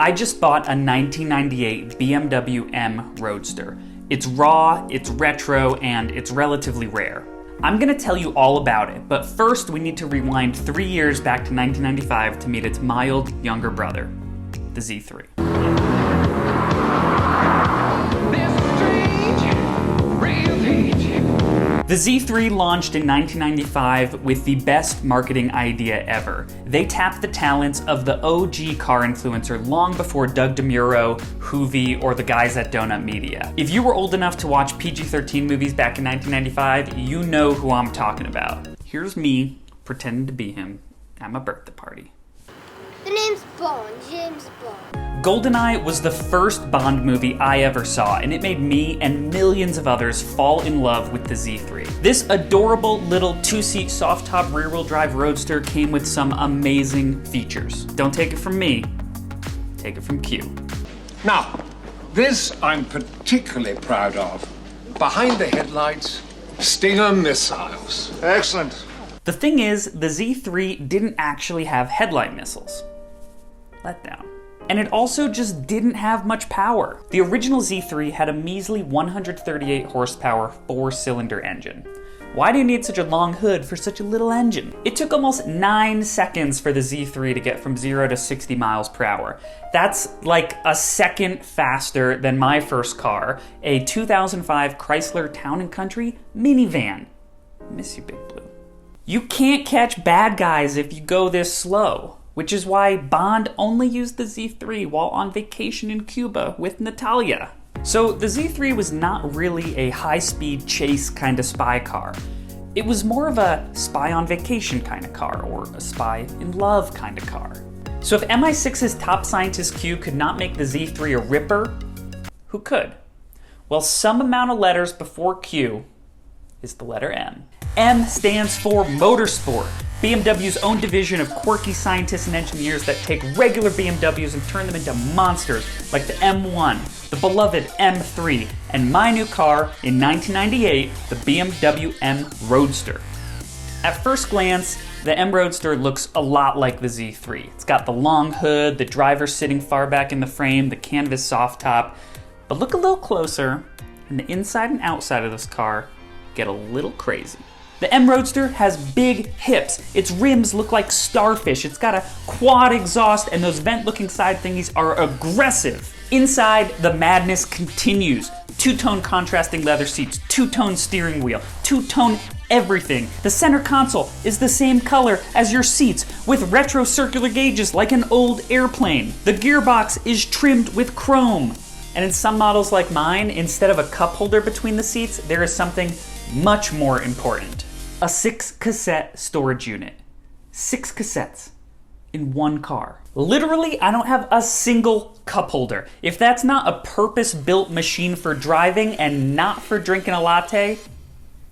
I just bought a 1998 BMW M Roadster. It's raw, it's retro, and it's relatively rare. I'm gonna tell you all about it, but first we need to rewind 3 years back to 1995 to meet its mild younger brother, the Z3. The Z3 launched in 1995 with the best marketing idea ever. They tapped the talents of the OG car influencer long before Doug DeMuro, Hoovy, or the guys at Donut Media. If you were old enough to watch PG-13 movies back in 1995, you know who I'm talking about. Here's me pretending to be him at my birthday party. The name's Bond, James Bond. Goldeneye was the first Bond movie I ever saw, and it made me and millions of others fall in love with the Z3. This adorable little two-seat soft-top rear-wheel drive roadster came with some amazing features. Don't take it from me, take it from Q. Now, this I'm particularly proud of. Behind the headlights, Stinger missiles. Excellent. The thing is, the Z3 didn't actually have headlight missiles. Let down. And it also just didn't have much power. The original Z3 had a measly 138 horsepower 4-cylinder engine. Why do you need such a long hood for such a little engine? It took almost 9 seconds for the Z3 to get from 0 to 60 miles per hour. That's like a second faster than my first car, a 2005 Chrysler Town & Country minivan. Miss you, Big Blue. You can't catch bad guys if you go this slow, which is why Bond only used the Z3 while on vacation in Cuba with Natalia. So the Z3 was not really a high-speed chase kind of spy car. It was more of a spy on vacation kind of car, or a spy in love kind of car. So if MI6's top scientist Q could not make the Z3 a ripper, who could? Well, some amount of letters before Q is the letter M. M stands for motorsport, BMW's own division of quirky scientists and engineers that take regular BMWs and turn them into monsters like the M1, the beloved M3, and my new car in 1998, the BMW M Roadster. At first glance, the M Roadster looks a lot like the Z3. It's got the long hood, the driver sitting far back in the frame, the canvas soft top. But look a little closer, and the inside and outside of this car get a little crazy. The M Roadster has big hips. Its rims look like starfish. It's got a quad exhaust, and those vent-looking side thingies are aggressive. Inside, the madness continues. Two-tone contrasting leather seats, two-tone steering wheel, two-tone everything. The center console is the same color as your seats, with retro circular gauges like an old airplane. The gearbox is trimmed with chrome. And in some models like mine, instead of a cup holder between the seats, there is something much more important. A 6-cassette storage unit. 6 cassettes in one car. Literally, I don't have a single cup holder. If that's not a purpose-built machine for driving and not for drinking a latte,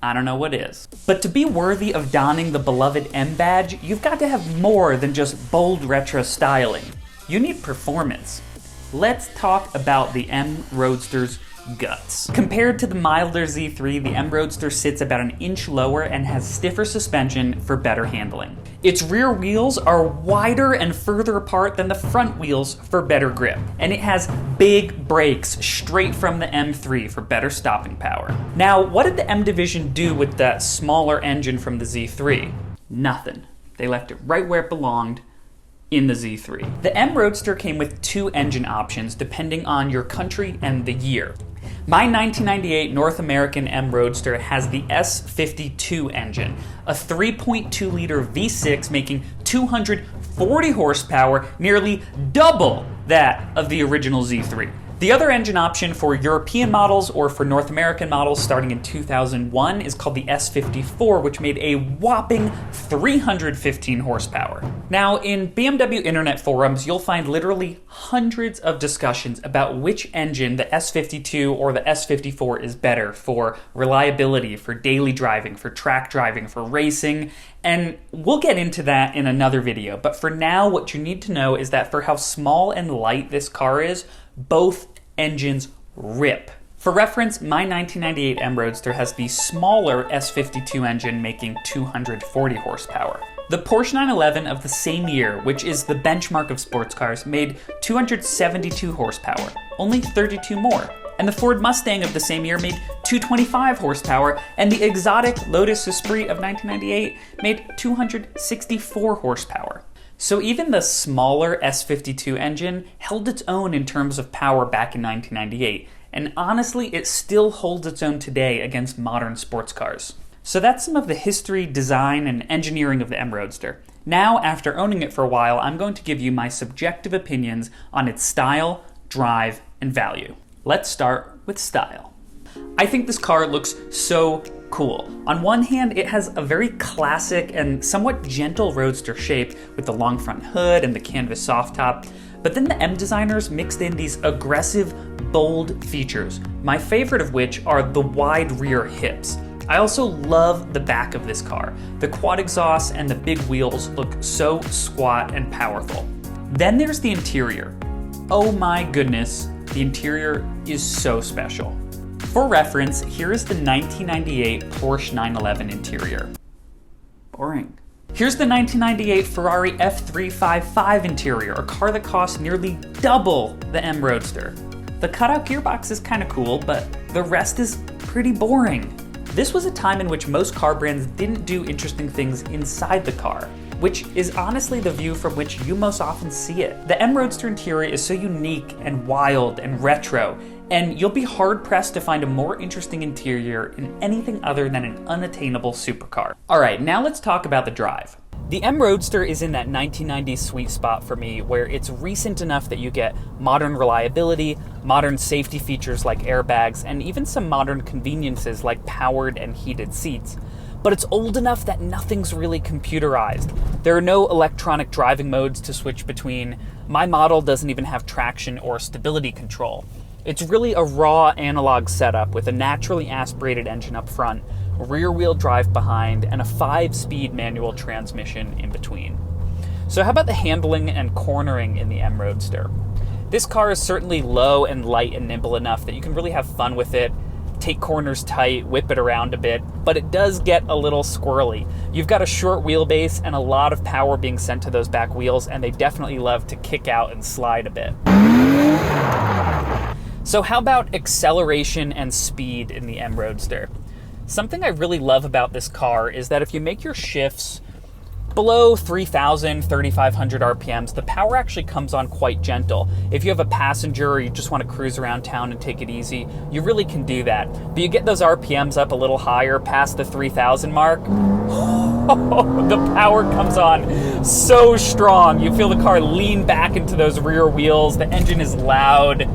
I don't know what is. But to be worthy of donning the beloved M badge, you've got to have more than just bold retro styling. You need performance. Let's talk about the M Roadster's guts. Compared to the milder Z3, the M Roadster sits about an inch lower and has stiffer suspension for better handling. Its rear wheels are wider and further apart than the front wheels for better grip. And it has big brakes straight from the M3 for better stopping power. Now, what did the M division do with that smaller engine from the Z3? Nothing. They left it right where it belonged, in the Z3. The M Roadster came with 2 engine options depending on your country and the year. My 1998 North American M Roadster has the S52 engine, a 3.2-liter V6 making 240 horsepower, nearly double that of the original Z3. The other engine option for European models or for North American models starting in 2001 is called the S54, which made a whopping 315 horsepower. Now, in BMW internet forums, you'll find literally hundreds of discussions about which engine, the S52 or the S54, is better for reliability, for daily driving, for track driving, for racing, and we'll get into that in another video. But for now, what you need to know is that for how small and light this car is, both engines rip. For reference, my 1998 M Roadster has the smaller S52 engine making 240 horsepower. The Porsche 911 of the same year, which is the benchmark of sports cars, made 272 horsepower, only 32 more. And the Ford Mustang of the same year made 225 horsepower, and the exotic Lotus Esprit of 1998 made 264 horsepower. So even the smaller S52 engine held its own in terms of power back in 1998, and honestly, it still holds its own today against modern sports cars. So that's some of the history, design, and engineering of the M Roadster. Now, after owning it for a while, I'm going to give you my subjective opinions on its style, drive, and value. Let's start with style. I think this car looks so cool. On one hand, it has a very classic and somewhat gentle Roadster shape with the long front hood and the canvas soft top, but then the M designers mixed in these aggressive, bold features, my favorite of which are the wide rear hips. I also love the back of this car. The quad exhaust and the big wheels look so squat and powerful. Then there's the interior. Oh my goodness, the interior is so special. For reference, here is the 1998 Porsche 911 interior. Boring. Here's the 1998 Ferrari F355 interior, a car that costs nearly double the M Roadster. The cutout gearbox is kind of cool, but the rest is pretty boring. This was a time in which most car brands didn't do interesting things inside the car, which is honestly the view from which you most often see it. The M Roadster interior is so unique and wild and retro, and you'll be hard-pressed to find a more interesting interior in anything other than an unattainable supercar. Alright, now let's talk about the drive. The M Roadster is in that 1990s sweet spot for me, where it's recent enough that you get modern reliability, modern safety features like airbags, and even some modern conveniences like powered and heated seats. But it's old enough that nothing's really computerized. There are no electronic driving modes to switch between. My model doesn't even have traction or stability control. It's really a raw analog setup with a naturally aspirated engine up front, rear-wheel drive behind, and a 5-speed manual transmission in between. So how about the handling and cornering in the M Roadster? This car is certainly low and light and nimble enough that you can really have fun with it, take corners tight, whip it around a bit, but it does get a little squirrely. You've got a short wheelbase and a lot of power being sent to those back wheels, and they definitely love to kick out and slide a bit. So how about acceleration and speed in the M Roadster? Something I really love about this car is that if you make your shifts below 3,000, 3,500 RPMs, the power actually comes on quite gentle. If you have a passenger or you just want to cruise around town and take it easy, you really can do that. But you get those RPMs up a little higher, past the 3,000 mark, the power comes on so strong. You feel the car lean back into those rear wheels, the engine is loud.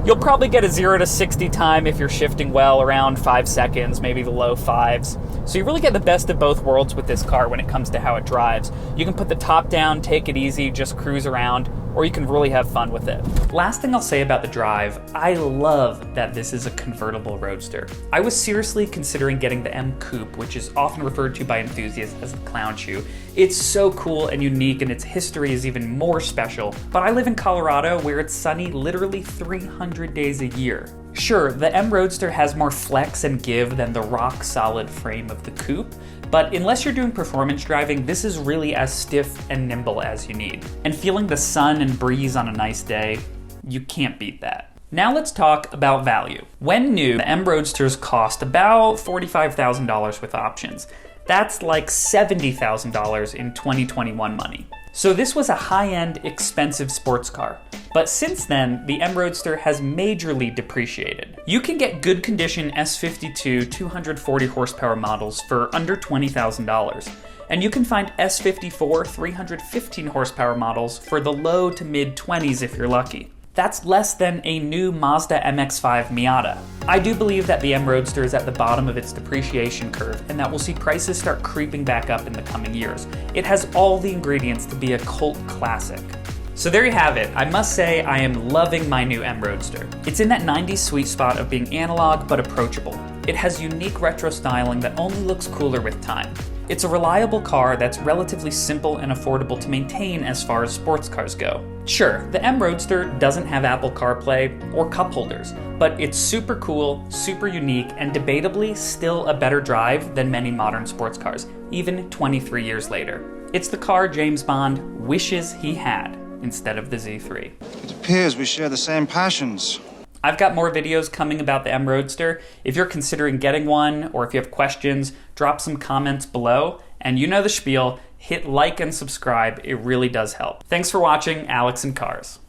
You'll probably get a 0 to 60 time if you're shifting well, around 5 seconds, maybe the low 5s. So you really get the best of both worlds with this car when it comes to how it drives. You can put the top down, take it easy, just cruise around, or you can really have fun with it. Last thing I'll say about the drive, I love that this is a convertible Roadster. I was seriously considering getting the M Coupe, which is often referred to by enthusiasts as the Clownshoe. It's so cool and unique, and its history is even more special, but I live in Colorado where it's sunny literally 300 days a year. Sure, the M Roadster has more flex and give than the rock-solid frame of the Coupe, but unless you're doing performance driving, this is really as stiff and nimble as you need. And feeling the sun and breeze on a nice day, you can't beat that. Now let's talk about value. When new, the M Roadsters cost about $45,000 with options. That's like $70,000 in 2021 money. So this was a high-end, expensive sports car. But since then, the M Roadster has majorly depreciated. You can get good condition S52 240 horsepower models for under $20,000. And you can find S54 315 horsepower models for the low to mid 20s if you're lucky. That's less than a new Mazda MX-5 Miata. I do believe that the M Roadster is at the bottom of its depreciation curve and that we'll see prices start creeping back up in the coming years. It has all the ingredients to be a cult classic. So there you have it. I must say I am loving my new M Roadster. It's in that 90s sweet spot of being analog but approachable. It has unique retro styling that only looks cooler with time. It's a reliable car that's relatively simple and affordable to maintain as far as sports cars go. Sure, the M Roadster doesn't have Apple CarPlay or cup holders, but it's super cool, super unique, and debatably still a better drive than many modern sports cars, even 23 years later. It's the car James Bond wishes he had instead of the Z3. It appears we share the same passions. I've got more videos coming about the M Roadster. If you're considering getting one, or if you have questions, drop some comments below. And you know the spiel, hit like and subscribe, it really does help. Thanks for watching Alex and Cars.